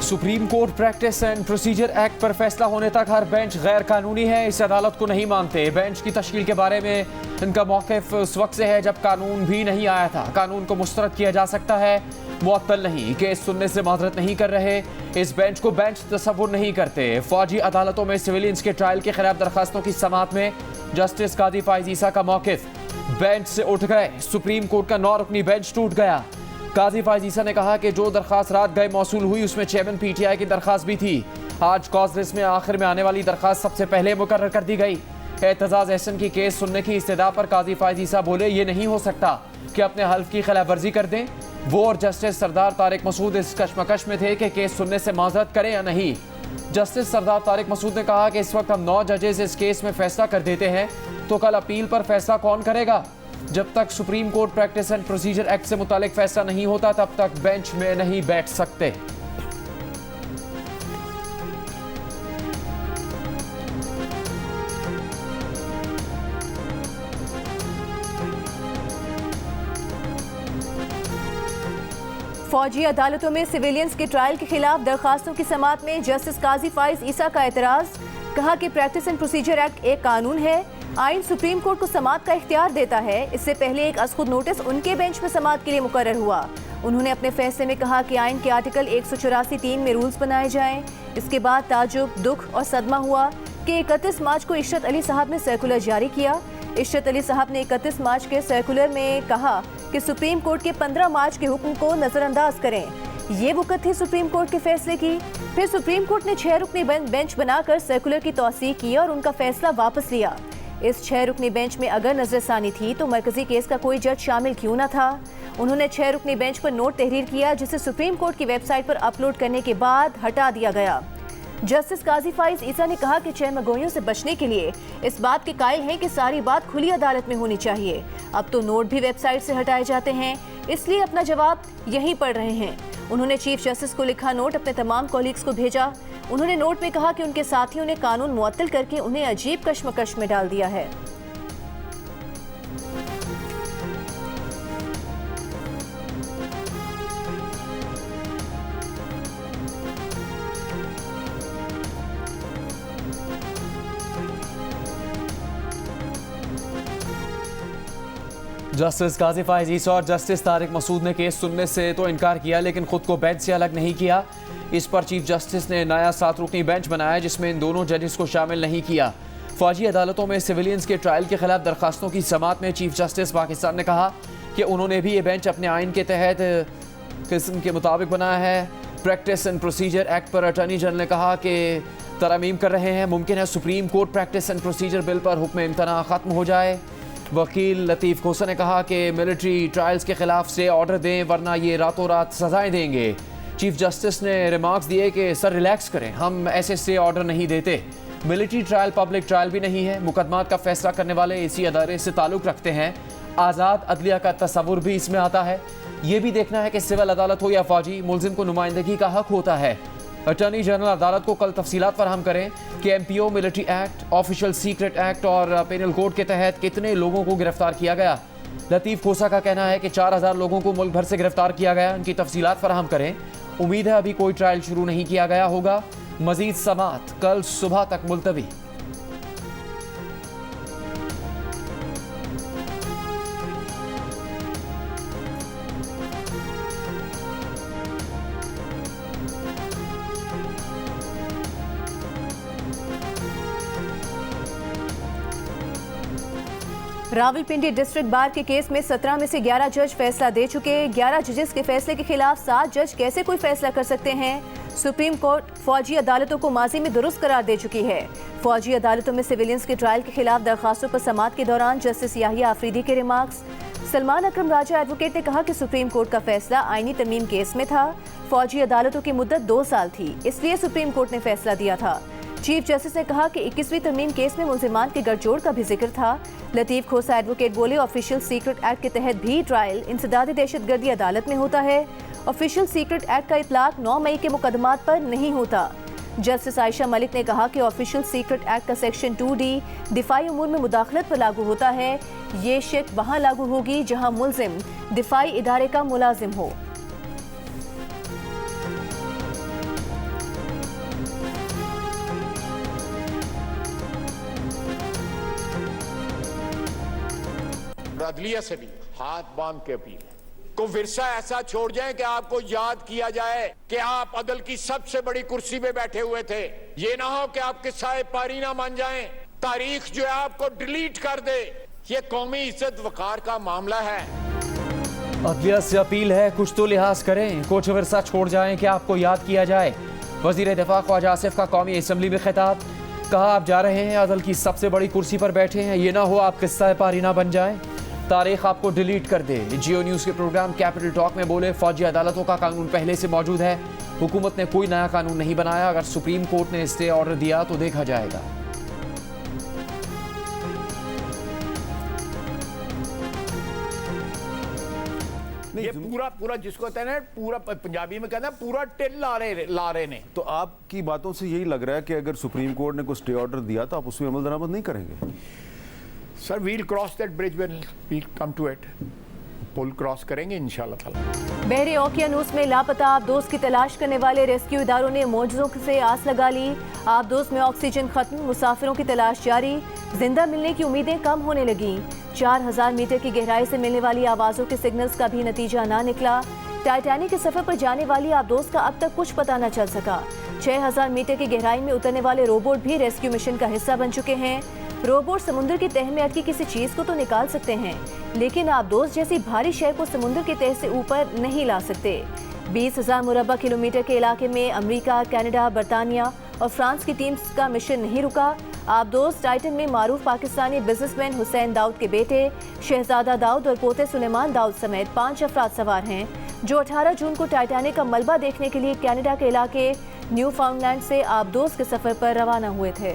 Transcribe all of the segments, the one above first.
Supreme court practice and procedure act पर फैसला होने तक हर बेंच गैर कानूनी है, इस अदालत को नहीं मानते। बेंच की तश्कील के बारे में इनका मौक़िफ़ उस वक्त से है जब कानून भी नहीं आया था। कानून को मुस्तरद किया जा सकता है, मुअत्तल नहीं। केस सुनने से माजरत नहीं कर रहे, इस बेंच को बेंच तसव्वुर नहीं करते। फौजी अदालतों में सिविलियंस के ट्रायल के खिलाफ दरखास्तों की समाअत में जस्टिस काजी फाइज ईसा का मौक़िफ़ बेंच से उठ गए। सुप्रीम कोर्ट का 9 रुकनी बेंच टूट गया। काजी फाइज ईसा ने कहा कि जो दरखास्त रात गए मौसूल हुई उसमें चेयरमैन पीटीआई की दरखास्त भी थी। आज कॉज लिस्ट में आखिर में आने वाली दरखास्त सबसे पहले मुकर्रर कर दी गई। एतजाज एहसन की केस सुनने की इस्तदा पर काजी फाइज ईसा बोले, ये नहीं हो सकता कि अपने हल्फ की खिलाफ वर्जी कर दें। वो और जस्टिस सरदार तारिक मसूद इस कशमकश में थे कि केस सुनने से माजरत करें या नहीं। जस्टिस सरदार तारिक मसूद ने कहा कि इस वक्त हम 9 जजेस इस केस में फैसला कर देते हैं तो कल अपील पर फैसला कौन करेगा। जब तक supreme court practice and procedure act से मुतालिक फैसला नहीं होता तब तक बेंच में नहीं बैठ सकते। फौजी अदालतों में सिविलियंस के ट्रायल के खिलाफ दरखास्तों की समाअत में जस्टिस काजी फाइज ईसा का एतराज। कहा कि प्रैक्टिस एंड प्रोसीजर एक्ट एक कानून है, आइन सुप्रीम कोर्ट को समाअत का इख्तियार देता है। इससे पहले एक अज़खुद नोटिस उनके बेंच में समाअत के लिए मुकर्रर हुआ। उन्होंने अपने फैसले में कहा कि आइन के आर्टिकल 184(3) में रूल्स बनाए जाएं। इसके बाद ताजुब, दुख और सदमा हुआ कि 31 मार्च को इशरत अली साहब ने सर्कुलर जारी किया। इशरत अली साहब ने 31 मार्च के सर्कुलर में कहा कि सुप्रीम कोर्ट के 15 मार्च के हुक्म को नजरअंदाज करें। ये वक़्त थी सुप्रीम कोर्ट के फैसले की। फिर सुप्रीम कोर्ट ने 6 रुकनी बेंच बनाकर सर्कुलर की तौसीक की और उनका फैसला वापस लिया। इस 6 रुकनी बेंच में अगर नजरसानी थी तो मरकजी केस का कोई जज शामिल क्यों न था। उन्होंने 6 रुकनी बेंच पर नोट तहरीर किया जिसे सुप्रीम कोर्ट की वेबसाइट पर अपलोड करने के बाद हटा दिया गया। जस्टिस काजी फाइज ईसा ने कहा कि चहमगोइयों से बचने के लिए इस बात के कायल हैं कि सारी बात खुली अदालत में होनी चाहिए। अब तो नोट भी वेबसाइट से हटाए जाते हैं, इसलिए अपना जवाब यहीं पढ़ रहे हैं। उन्होंने चीफ जस्टिस को लिखा नोट अपने तमाम कॉलीग्स को भेजा। उन्होंने नोट में कहा कि उनके साथियों ने कानून मुअत्तल करके उन्हें अजीब कशमकश में डाल दिया है। जस्टिस काजी फाइज ईसा और जस्टिस तारिक मसूद ने केस सुनने से तो इनकार किया लेकिन खुद को बेंच से अलग नहीं किया। इस पर चीफ जस्टिस ने नया 7 रुकनी बेंच बनाया जिसमें इन दोनों जजेस को शामिल नहीं किया। फौजी अदालतों में सिविलियंस के ट्रायल के खिलाफ दरखास्तों की समाअत में चीफ जस्टिस पाकिस्तान ने कहा कि उन्होंने भी ये बेंच अपने आइन के तहत किस्म के मुताबिक बनाया है। प्रैक्टिस एंड प्रोसीजर एक्ट पर अटॉर्नी जनरल ने कहा कि तरमीम कर रहे हैं, मुमकिन है supreme court practice and procedure bill पर हुक्म इम्तना ख़त्म हो जाए। वकील लतीफ़ खोसा ने कहा कि मिलिट्री ट्रायल्स के खिलाफ से ऑर्डर दें वरना ये रातों रात सजाएं देंगे। चीफ जस्टिस ने रिमार्क्स दिए कि सर रिलैक्स करें, हम ऐसे से ऑर्डर नहीं देते। मिलिट्री ट्रायल पब्लिक ट्रायल भी नहीं है। मुकदमात का फैसला करने वाले इसी अदारे से ताल्लुक़ रखते हैं। आज़ाद अदलिया का तस्वुर भी इसमें आता है। ये भी देखना है कि सिविल अदालत हो या फौजी, मुलजिम को नुमाइंदगी का हक होता है। अटॉर्नी जनरल अदालत को कल तफसीलात फराहम करें कि MPO, military act, official secret act और पेनल कोड के तहत कितने लोगों को गिरफ्तार किया गया। लतीफ़ खोसा का कहना है कि 4000 लोगों को मुल्क भर से गिरफ्तार किया गया। उनकी तफसीलात फराहम करें। उम्मीद है अभी कोई ट्रायल शुरू नहीं किया गया होगा। मजीद समाअत कल सुबह तक मुलतवी। रावलपिंडी डिस्ट्रिक्ट बार के केस में 17 में से 11 जज फैसला दे चुके। 11 जजेस के फैसले के खिलाफ 7 जज कैसे कोई फैसला कर सकते हैं। सुप्रीम कोर्ट फौजी अदालतों को माजी में दुरुस्त करार दे चुकी है। फौजी अदालतों में सिविलियंस के ट्रायल के खिलाफ दरखास्तों पर समाअत के दौरान जस्टिस याहिया आफरीदी के रिमार्क्स। सलमान अकरम राजा एडवोकेट ने कहा कि सुप्रीम कोर्ट का फैसला आईनी तरमीम केस में था। फौजी अदालतों की मुद्दत 2 साल थी, इसलिए सुप्रीम कोर्ट ने फैसला दिया था। चीफ जस्टिस ने कहा कि 21वीं तरमीम केस में मुलजिमान के गठजोड़ का भी जिक्र था। लतीफ़ खोसा एडवोकेट बोले, ऑफिशियल सीक्रेट एक्ट के तहत भी ट्रायल इंसदादी दहशतगर्दी अदालत में होता है। ऑफिशियल सीक्रेट एक्ट का इतलाक 9 मई के मुकदमात पर नहीं होता। जस्टिस आयशा मलिक ने कहा कि ऑफिशियल सीक्रेट एक्ट का सेक्शन 2D दिफाई उमूर में मुदाखलत पर लागू होता है। ये शिक वहाँ लागू होगी जहाँ मुलजिम दिफाई इदारे का मुलाजिम हो। और अदलिया से भी हाथ बांध के अपील है को विरसा ऐसा छोड़ जाएं कि आपको याद किया जाए कि आप अदल की सबसे बड़ी कुर्सी पे बैठे हुए थे। ये ना हो कि आप किस्सा पारी ना मान जाएं, तारीख जो है आपको डिलीट कर दे। ये कौमी इज्जत वकार का मामला है। अदलिया से अपील है कुछ तो लिहाज करें, कुछ विरसा छोड़ जाएं कि आपको याद किया जाए। वजीर दिफा ख्वाजा आसिफ का कौमी असम्बली में खिताब, कहा आप जा रहे हैं अदल की सबसे बड़ी कुर्सी पर बैठे हैं, ये ना हो आप किस्सा पारी ना बन जाएं, तारीख आपको डिलीट कर दे। जियो न्यूज़ के प्रोग्राम कैपिटल टॉक में बोले फौजी अदालतों का कानून पहले से मौजूद है, हुकूमत ने कोई नया कानून नहीं बनाया, अगर सुप्रीम कोर्ट ने स्टे ऑर्डर दिया तो देखा जाएगा। ये पूरा जिसको कहते हैं ना, पूरा पंजाबी में कहते हैं पूरा टिल ला रहे ने। तो आपकी बातों से यही लग रहा है कि अगर सुप्रीम कोर्ट ने कोई स्टे ऑर्डर दिया तो आप उसमें अमल दरामद नहीं करेंगे? Sir we'll cross that bridge when we come to it. पुल क्रॉस करेंगे इंशाल्लाह ताला। बहरे ओकियानूस में लापता आबदोज की तलाश करने वाले रेस्क्यू इदारों ने मौजों से आस लगा ली। आबदोज में ऑक्सीजन खत्म, मुसाफिरों की तलाश जारी, जिंदा मिलने की उम्मीदें कम होने लगी। 4000 मीटर की गहराई से मिलने वाली आवाजों के सिग्नल्स का भी नतीजा ना निकला। टाइटैनिक के सफर पर जाने वाली आबदोज का अब तक कुछ पता न चल सका। 6000 मीटर की गहराई में उतरने वाले रोबोट भी रेस्क्यू मिशन का हिस्सा बन चुके हैं। रोबोट समुद्र की तह में अटकी किसी चीज को तो निकाल सकते हैं, लेकिन आबदोज जैसी भारी शय को समुद्र की तह से ऊपर नहीं ला सकते। 20,000 मुरब्बा किलोमीटर के इलाके में अमेरिका, कनाडा, बरतानिया और फ्रांस की टीम्स का मिशन नहीं रुका। आबदोज टाइटन में मारूफ पाकिस्तानी बिजनेसमैन हुसैन दाऊद के बेटे शहजादा दाऊद और पोते सुलेमान दाऊद समेत 5 अफराद सवार हैं, जो 18 जून को टाइटैनिक का मलबा देखने के लिए कनाडा के इलाके न्यू फाउंडलैंड से आबदोज के सफर पर रवाना हुए थे।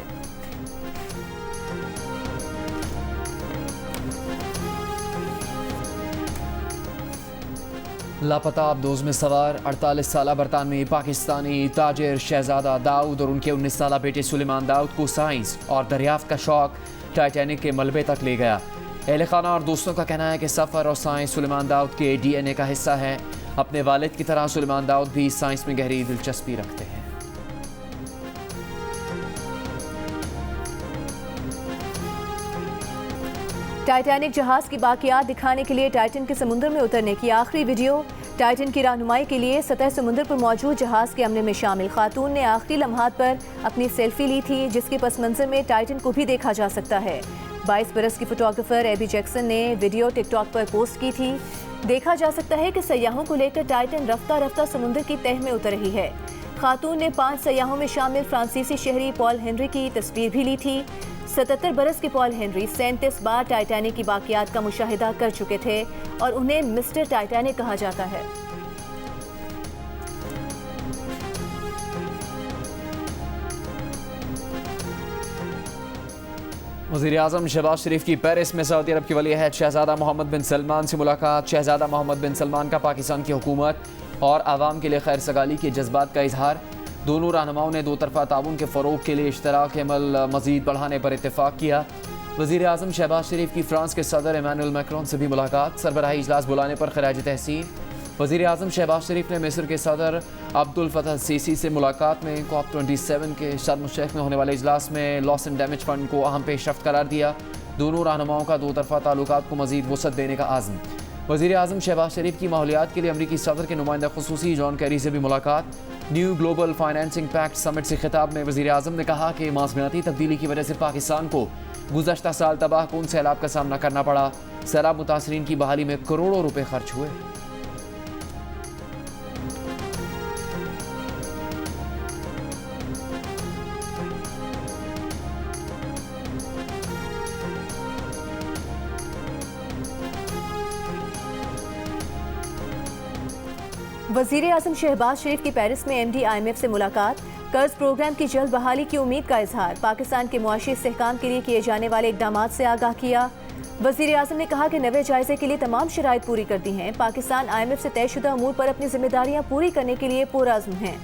लापता आबदोज में सवार 48 साला बरतानवी पाकिस्तानी ताजिर शहजादा दाऊद और उनके 19 साला बेटे सुलेमान दाऊद को साइंस और दरियाफ्त का शौक टाइटैनिक के मलबे तक ले गया। अहले खाना और दोस्तों का कहना है कि सफ़र और साइंस सुलेमान दाऊद के DNA का हिस्सा है। अपने वालिद की तरह सुलेमान दाऊद भी साइंस में गहरी दिलचस्पी रखते हैं। टाइटैनिक जहाज की बाकियात दिखाने के लिए टाइटन के समुद्र में उतरने की आखिरी वीडियो। टाइटन की रहनुमाई के लिए सतह समुद्र पर मौजूद जहाज के अमले में शामिल खातून ने आखिरी लम्हात पर अपनी सेल्फी ली थी, जिसके पस मंजर में टाइटन को भी देखा जा सकता है। 22 बरस की फोटोग्राफर एबी जैक्सन ने वीडियो टिकटॉक पर पोस्ट की थी। देखा जा सकता है कि सयाहों को लेकर टाइटन रफ्ता रफ्ता समुद्र की तह में उतर रही है। खातून ने 5 सयाहों में शामिल फ्रांसीसी शहरी पॉल हेनरी की तस्वीर भी ली थी। 77 बरस के पॉल हेनरी 37 बार टाइटैनिक की बाकियात का मुशाहिदा कर चुके थे और उन्हें मिस्टर टाइटैनिक कहा जाता है। वज़ीर आज़म शहबाज शरीफ की पेरिस में सऊदी अरब के वली अहद शहजादा मोहम्मद बिन सलमान से मुलाकात। शहजादा मोहम्मद बिन सलमान का पाकिस्तान की हुकूमत और आवाम के लिए खैर सगाली के जज्बात का इजहार। दोनों रहनुमाओं ने दो तरफ़ा ताउन के फ़रोग़ के लिए इश्तराक अमल मज़ीद बढ़ाने पर इत्तेफाक किया। वज़ीर आज़म शहबाज शरीफ की फ्रांस के सदर इमानुएल मैक्रोन से भी मुलाकात। सरबराही इजलास बुलाने पर खराज तहसीन। वज़ीर आज़म शहबाज शरीफ ने मिस्र के सदर अब्दुल फतह सीसी से मुलाकात में COP27 के शर्म शेख में होने वाले इजलास में लॉस एंड डैमेज फ़ंड को अहम पेशरफ्त करार दिया। दोनों रहनुमाओं का दो तरफ़ा ताल्लुकात को मज़ीद वसअत देने का आज़म। वज़ीर आज़म शहबाज शरीफ की माहौलियात के लिए अमरीकी सदर के नुमाइंदा खुसूसी जॉन कैरी से भी मुलाकात। New global financing pact summit से खिताब में वज़ीर आज़म ने कहा कि मौसमियाती तब्दीली की वजह से पाकिस्तान को गुज़श्ता साल तबाहकुन सैलाब का सामना करना पड़ा। सैलाब मुतासरीन की बहाली में करोड़ों रुपए खर्च हुए। वज़ीर आज़म शहबाज शरीफ की पेरिस में MD IMF से मुलाकात। कर्ज प्रोग्राम की जल्द बहाली की उम्मीद का इजहार। पाकिस्तान के मुआशी इस्तेहकाम के लिए किए जाने वाले इक़दामात से आगाह किया। वज़ीर आज़म ने कहा कि नवे जायजे के लिए तमाम शराइत पूरी कर दी हैं। पाकिस्तान IMF से तयशुदा अमूर पर अपनी जिम्मेदारियाँ पूरी करने के लिए पुरअज़्म हैं।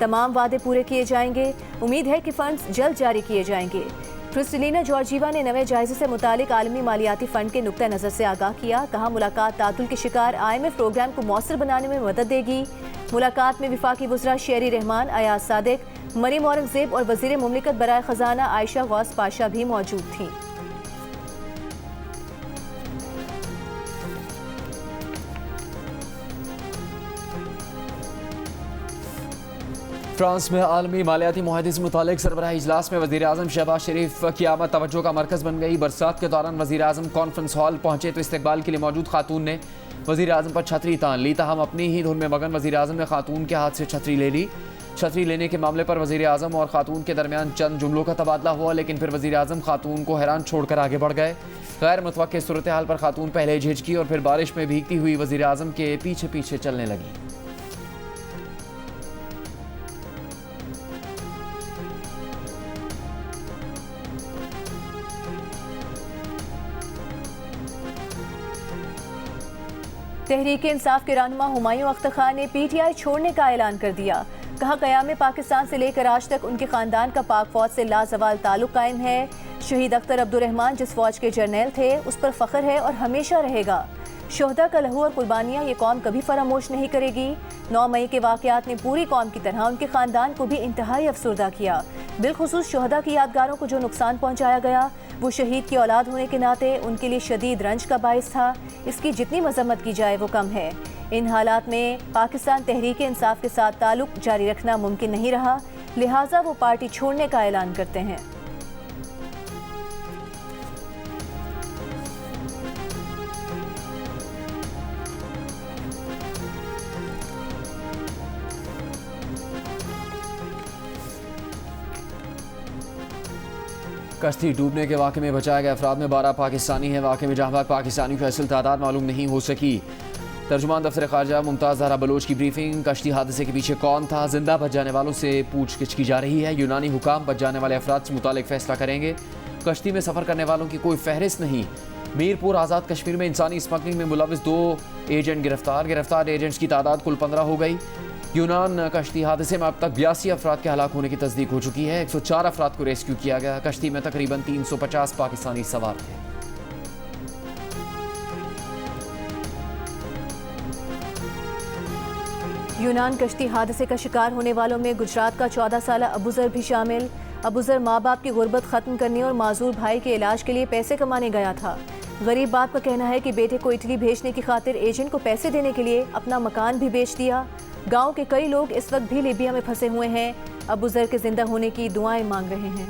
तमाम वादे पूरे किए जाएंगे। उम्मीद है कि फ़ंड्स जल्द जारी किए जाएंगे। क्रिस्टलिना जॉर्जीवा ने नवे जायजे से मुतालिक आलमी मालियाती फ़ंड के नुक्ता नज़र से आगाह किया। कहा मुलाकात तातुल के शिकार IMF प्रोग्राम को मौसर बनाने में मदद देगी। मुलाकात में विफाकी वज़रा शेरी रहमान, अयाज सादिक, मरीम औरंगज़ेब और वज़ीर मुमलिकत बराए ख़जाना आयशा गौस पाशा भी मौजूद थीं। फ्रांस में आलमी मालियाती मुआहदे से मुतालिक सरबराही इजलास में वज़ीर आज़म शहबाज शरीफ की आमद तवज्जो का मरकज़ बन गई। बरसात के दौरान वज़ीर आज़म कॉन्फ्रेंस हॉल पहुंचे तो इस्तकबाल के लिए मौजूद खातून ने वज़ीर आज़म पर छतरी तान ली। ताहम अपनी ही धुन में मगन वज़ीर आज़म ने खातून के हाथ से छतरी ले ली। छतरी लेने के मामले पर वज़ीर आज़म और खातून के दरमियान चंद जुमलों का तबादला हुआ, लेकिन फिर वज़ीर आज़म खातून को हैरान छोड़कर आगे बढ़ गए। गैर मुतवक्किल सूरत हाल पर खातून पहले झिझकी और फिर बारिश में भीगती हुई वज़ीर आज़म के पीछे पीछे चलने लगी। तहरीक इंसाफ के रहनुमा हुमायूं अख्तर खान ने पीटीआई छोड़ने का ऐलान कर दिया। कहा क़याम पाकिस्तान से लेकर आज तक उनके खानदान का पाक फौज से लाजवाल ताल्लुक कायम है। शहीद अख्तर अब्दुर्रहमान जिस फौज के जर्नैल थे उस पर फ़ख्र है और हमेशा रहेगा। शोहदा का लहू और कुर्बानियाँ ये कौम कभी फरामोश नहीं करेगी। 9 मई के वाक़यात ने पूरी कौम की तरह उनके ख़ानदान को भी इंतहाई अफसरदा किया। बिलखुसूस शोहदा की यादगारों को जो नुकसान पहुँचाया गया वो शहीद की औलाद होने के नाते उनके लिए शदीद रंज का बाइस था। इसकी जितनी मजम्मत की जाए वो कम है। इन हालात में पाकिस्तान तहरीक इंसाफ के साथ ताल्लुक जारी रखना मुमकिन नहीं रहा, लिहाजा वो पार्टी छोड़ने का ऐलान करते हैं। कश्ती डूबने के वाक़े में बचाए गए अफराद में 12 पाकिस्तानी हैं। वाक़े में जहाँ पाकिस्तानी की असल तादाद मालूम नहीं हो सकी। तर्जुमान दफ्तर ख़ारजा मुमताज़ ज़हरा बलोच की ब्रीफिंग। कश्ती हादसे के पीछे कौन था? जिंदा बच जाने वालों से पूछगिछ की जा रही है। यूनानी हुकाम बच जाने वाले अफराद से मुतालिक फ़ैसला करेंगे। कश्ती में सफ़र करने वालों की कोई फहरिस्त नहीं। मीरपुर आज़ाद कश्मीर में इंसानी स्मगलिंग में मुलविस 2 एजेंट गिरफ्तार एजेंट्स की तादाद कुल 15 हो गई। यूनान कश्ती हादसे में अब तक 82 अफराद के हलाक होने की तस्दीक हो चुकी है। 104 अफराद को रेस्क्यू किया गया। कश्ती में तकरीबन 350 पाकिस्तानी सवार थे। यूनान कश्ती हादसे का शिकार होने वालों में गुजरात का 14 साला अबूजर भी शामिल। अबूजर माँ बाप की गुर्बत खत्म करने और माजूर भाई के इलाज के लिए पैसे कमाने गया था। गरीब बाप का कहना है कि बेटे को इटली भेजने की खातिर एजेंट को पैसे देने के लिए अपना मकान भी बेच दिया। गांव के कई लोग इस वक्त भी लीबिया में फंसे हुए हैं। अबूजर के जिंदा होने की दुआएं मांग रहे हैं।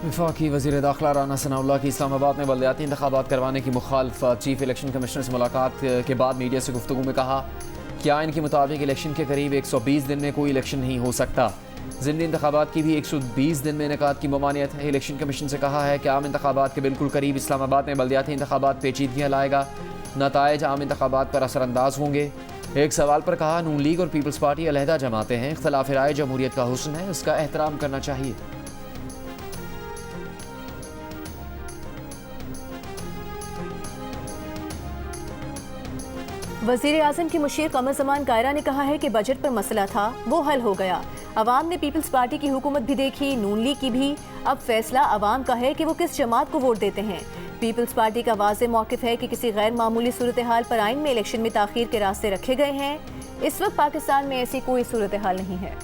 वफाकी वज़ीर दाखिला राना सनाउल्लाह की इस्लामाबाद में बलदियाती इंतखाबात करवाने की मुखालफत। चीफ इलेक्शन कमिश्नर से मुलाकात के बाद मीडिया से गुफ्तगू में कहा कि आइन के मुताबिक इलेक्शन के करीब 120 दिन में कोई इलेक्शन नहीं हो सकता। ज़िमनी इंतखाबात की भी 120 दिन में इनेकाद की ममानियत है। इलेक्शन कमीशन से कहा है कि आम इंतखाबात के बिल्कुल करीब इस्लामाबाद में बलदियाती इंतखाबात पेचीदगियाँ लाएगा। नताइज आम इंतखाबात पर असरअंदाज होंगे। एक सवाल पर कहा नून लीग और पीपल्स पार्टी अलहदा जमाते हैं। इख्तलाफ राय जमहूरियत का हुस्न है, उसका एहतराम करना चाहिए। वज़ीर आज़म की मुशीर कमर ज़मान कायरा ने कहा है कि बजट पर मसला था वो हल हो गया। अवाम ने पीपल्स पार्टी की हुकूमत भी देखी, नून लीग की भी। अब फैसला अवाम का है कि वो किस जमात को वोट देते हैं। पीपल्स पार्टी का वाज़ेह मौक़िफ़ है कि किसी गैर मामूली सूरत हाल पर आइन में इलेक्शन में ताख़ीर के रास्ते रखे गए हैं। इस वक्त पाकिस्तान में ऐसी कोई सूरत हाल नहीं है।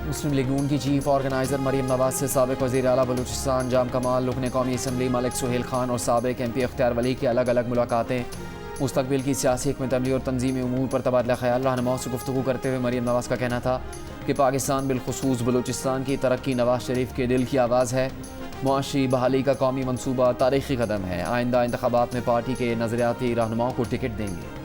मुस्लिम लीग नून की चीफ ऑर्गेनाइजर मरीम नवाज से साबिक वज़ीर आला बलूचिस्तान जाम कमाल, रुकन कौमी असम्बली मलिक सुहेल खान और साबिक MP अख्तियार वली की अलग अलग मुलाकातें। मुस्तकबिल की सियासी हिकमत अमली और तंजीमी उमूर पर तबादला ख्याल। रहनुमाओं से गुफ्तगू करते हुए मरीम नवाज का कहना था कि पाकिस्तान बिलखुसूस बलूचिस्तान की तरक्की नवाज शरीफ के दिल की आवाज़ है। मुआशी बहाली का कौमी मनसूबा तारीखी कदम है। आइंदा इंतखाबात में पार्टी के नज़रियाती रहनुमाओं को टिकट देंगे।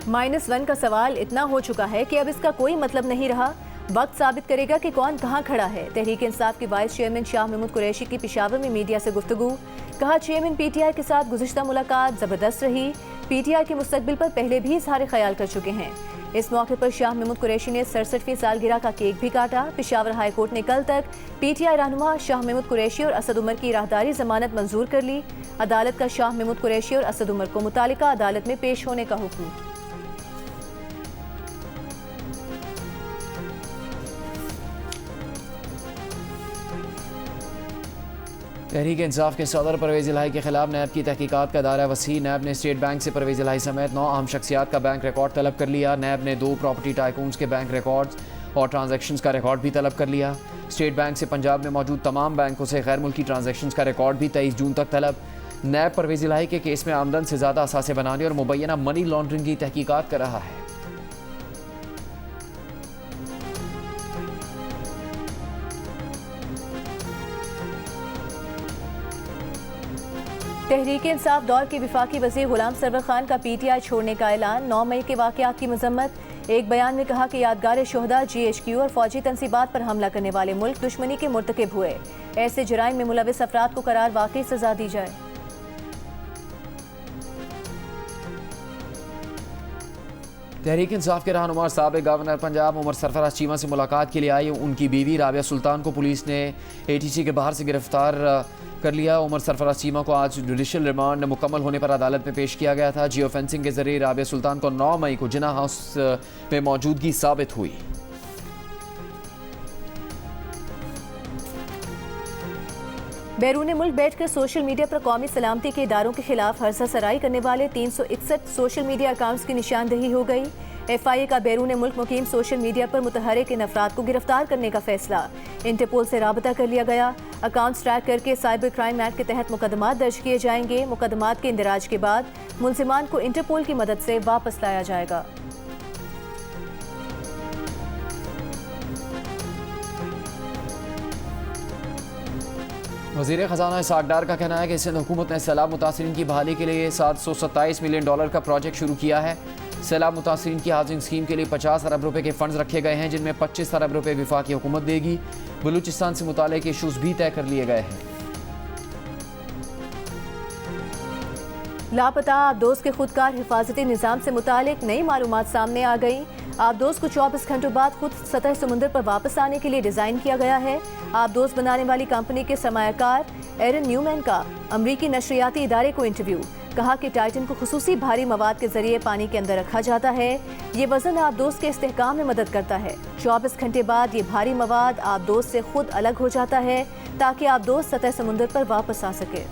-1 का सवाल इतना हो चुका है कि अब इसका कोई मतलब नहीं रहा। वक्त साबित करेगा कि कौन कहाँ खड़ा है। तहरीक इंसाफ के वाइस चेयरमैन शाह महमूद कुरैशी की पेशावर में मीडिया से गुफ्तगू। कहा चेयरमैन PTI के साथ गुज़िश्ता मुलाकात ज़बरदस्त रही। PTI के मुस्तकबिल पर पहले भी इज़हार ख्याल कर चुके हैं। इस मौके पर शाह महमूद कुरैशी ने 67वीं सालगिरह का केक भी काटा। पेशावर हाई कोर्ट ने कल तक PTI रहनुमा शाह महमूद कुरैशी और असद उमर की राहदारी जमानत मंजूर कर ली। अदालत का शाह महमूद कुरैशी और असद उमर को मुतालिका अदालत में पेश होने का हुक्म। तहरीक इंसाफ के सदर परवेज़ इलाही के खिलाफ नैब की तहकीकात का दायरा वसी। नैब ने स्टेट बैंक से परवेज़ इलाही समेत 9 अहम शख्सियात का बैंक रिकॉर्ड तलब कर लिया। नैब ने 2 प्रॉपर्टी टाइकून्स के बैंक रिकॉर्ड्स और ट्रांजैक्शंस का रिकॉर्ड भी तलब कर लिया। स्टेट बैंक से पंजाब में मौजूद तमाम बैंकों से गैर मुल्की ट्रांजैक्शंस का रिकॉर्ड भी 23 जून तक तलब। नैब परवेज़ इलाही के केस में आमदन से ज़्यादा असासे बनाने और मुबैना मनी लॉन्ड्रिंग की तहकीकात कर रहा है। तहरीक इंसाफ दौर के वफाकी वज़ीर गुलाम सरवर खान का PTI छोड़ने का ऐलान। 9 मई के वाक़यात की मजम्मत। एक बयान में कहा कि यादगार शोहदा GHQ और फौजी तनसीबात पर हमला करने वाले मुल्क दुश्मनी के मुर्तकिब हुए। ऐसे जराइम में मुलविस अफराद को करार वाकई सजा दी जाए। तहरीक इंसाफ के रहनुमा साबिक़ गवर्नर पंजाब उमर सरफराज चीमा से मुलाकात के लिए आई उनकी बीवी राबिया सुल्तान को पुलिस ने ATC के बाहर से गिरफ्तार कर लिया। उमर सरफराज चीमा को आज जुडिशल रिमांड मुकम्मल होने पर अदालत में पेश किया गया था। जियो फेंसिंग के जरिए राबिया सुल्तान को 9 मई को जिन्ना हाउस में मौजूदगी साबित हुई। बैरून मुल्क बैठकर सोशल मीडिया पर कौमी सलामती के इदारों के खिलाफ हर्जा सराई करने वाले 361 सोशल मीडिया अकाउंट्स की निशानदही हो गई। FIA का बैरून मुल्क मुकीम सोशल मीडिया पर मुतहरिक इन अफराद को गिरफ्तार करने का फैसला। इंटरपोल से राबता कर लिया गया। अकाउंट्स ट्रैक करके साइबर क्राइम एक्ट के तहत मुकदमात दर्ज किए जाएंगे। मुकदमात के इंदराज के बाद मुलजिमान को इंटरपोल की मदद से वापस लाया जाएगा। वज़ीर ख़जाना इसहाक़ डार का कहना है कि सिंध हुकूमत ने सैलाब मुतासरीन की बहाली के लिए $727 मिलियन का प्रोजेक्ट शुरू किया है। सैलाब मुतासरीन की हाउसिंग स्कीम के लिए 50 अरब रुपए के फंड्स रखे गए हैं, जिनमें 25 अरब रुपए वफाकी हुकूमत देगी। बलूचिस्तान से मुताल्लिक़ इशूज़ भी तय कर लिए गए हैं। लापता आबदोज के खुदकार हिफाजती निज़ाम से मुतालिक नई मालूमात सामने आ गई। आबदोज को 24 घंटों बाद खुद सतह समुद्र पर वापस आने के लिए डिज़ाइन किया गया है। आबदोज बनाने वाली कंपनी के सरमायाकार एरन न्यूमैन का अमरीकी नशरियाती इदारे को इंटरव्यू। कहा कि टाइटन को खुसूसी भारी मवाद के जरिए पानी के अंदर रखा जाता है। ये वजन आबदोज के इस्तेहकाम में मदद करता है। 24 घंटे बाद ये भारी मवाद आबदोज से खुद अलग हो जाता है ताकि आबदोज सतह समुद्र पर वापस आ सके।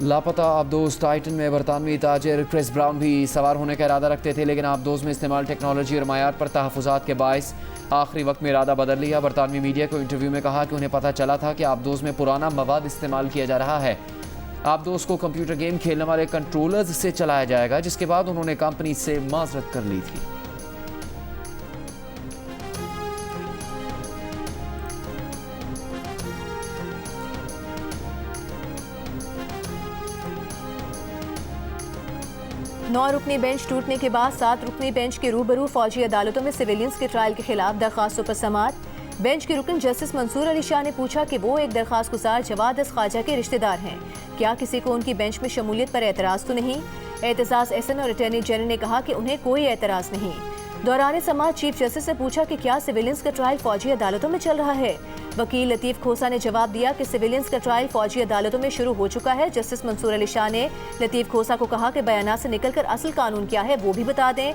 लापता आबदोज टाइटन में बरतानवी ताजिर क्रिस ब्राउन भी सवार होने का इरादा रखते थे, लेकिन आबदोज में इस्तेमाल टेक्नोलॉजी और मायार पर तहफ़्फ़ुज़ात के बायस आखिरी वक्त में इरादा बदल लिया। बरतानवी मीडिया को इंटरव्यू में कहा कि उन्हें पता चला था कि आबदोज में पुराना मवाद इस्तेमाल किया जा रहा है। आबदोज को कंप्यूटर गेम खेलने वाले कंट्रोलर्स से चलाया जाएगा, जिसके बाद उन्होंने कंपनी से माजरत कर ली थी। नौ रुकनी बेंच टूटने के बाद 7 रुकनी बेंच के रूबरू फौजी अदालतों में सिविलियंस के ट्रायल के खिलाफ दरखास्तों पर समाअत। बेंच के रुकन जस्टिस मंसूर अली शाह ने पूछा कि वो एक दरखास्त गुजार जवाद ख्वाजा के रिश्तेदार हैं, क्या किसी को उनकी बेंच में शमूलियत पर एतराज़ तो नहीं। एतजाज़ एहसन और अटॉर्नी जनरल ने कहा कि उन्हें कोई एतराज़ नहीं। दौरान समाअत चीफ जस्टिस से पूछा कि क्या सिविलियंस का ट्रायल फौजी अदालतों में चल रहा है। वकील लतीफ़ खोसा ने जवाब दिया कि सिविलियंस का ट्रायल फौजी अदालतों में शुरू हो चुका है। जस्टिस मंसूर अली शाह ने लतीफ़ खोसा को कहा कि बयानात से निकलकर असल कानून क्या है वो भी बता दें।